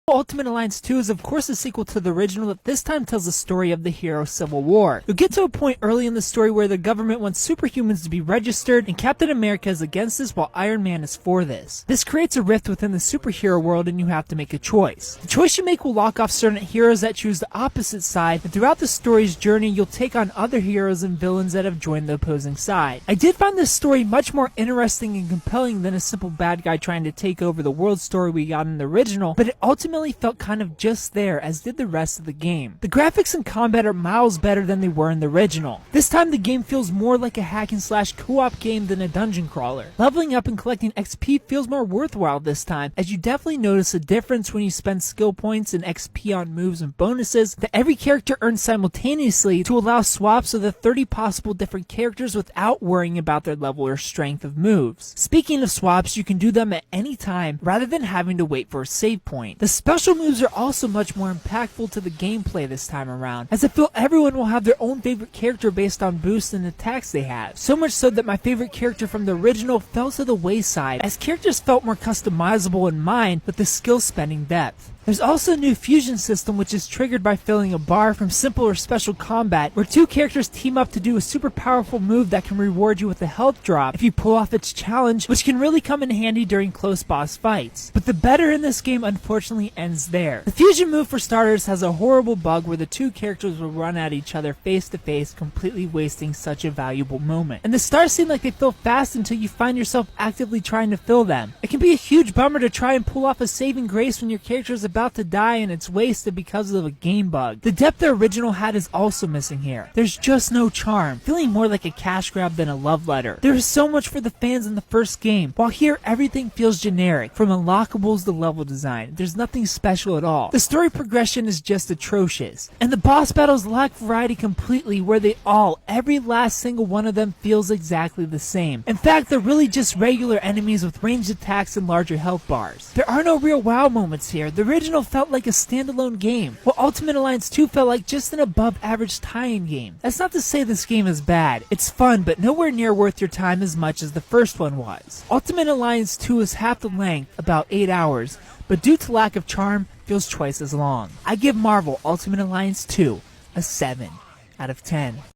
Ultimate Alliance 2 is of course a sequel to the original that this time tells the story of the hero's civil war. You'll get to a point early in the story where the government wants superhumans to be registered and Captain America is against this while Iron Man is for this. This creates a rift within the superhero world and you have to make a choice. The choice you make will lock off certain heroes that choose the opposite side, and throughout the story's journey you'll take on other heroes and villains that have joined the opposing side. I did find this story much more interesting and compelling than a simple bad guy trying to take over the world story we got in the original, but it ultimately felt kind of just there, as did the rest of the game. The graphics and combat are miles better than they were in the original. This time the game feels more like a hack and slash co-op game than a dungeon crawler. Leveling up and collecting XP feels more worthwhile this time, as you definitely notice a difference when you spend skill points and XP on moves and bonuses that every character earns simultaneously to allow swaps of the 30 possible different characters without worrying about their level or strength of moves. Speaking of swaps, you can do them at any time rather than having to wait for a save point. The special moves are also much more impactful to the gameplay this time around, as I feel everyone will have their own favorite character based on boosts and attacks they have. So much so that my favorite character from the original fell to the wayside, as characters felt more customizable in mine with the skill spending depth. There's also a new fusion system which is triggered by filling a bar from simple or special combat, where two characters team up to do a super powerful move that can reward you with a health drop if you pull off its challenge, which can really come in handy during close boss fights. But the better in this game unfortunately ends there. The fusion move for starters has a horrible bug where the two characters will run at each other face to face, completely wasting such a valuable moment. And the stars seem like they fill fast until you find yourself actively trying to fill them. It can be a huge bummer to try and pull off a saving grace when your character is about to die and it's wasted because of a game bug. The depth the original had is also missing here. There's just no charm, feeling more like a cash grab than a love letter. There is so much for the fans in the first game, while here everything feels generic, from unlockables to level design. There's nothing special at all. The story progression is just atrocious, and the boss battles lack variety completely, where every last single one of them feels exactly the same. In fact, they're really just regular enemies with ranged attacks and larger health bars. There are no real wow moments here. The original felt like a standalone game, while Ultimate Alliance 2 felt like just an above average tie-in game. That's not to say this game is bad. It's fun, but nowhere near worth your time as much as the first one was. Ultimate Alliance 2 is half the length, about 8 hours, but due to lack of charm, feels twice as long. I give Marvel Ultimate Alliance 2 a 7 out of 10.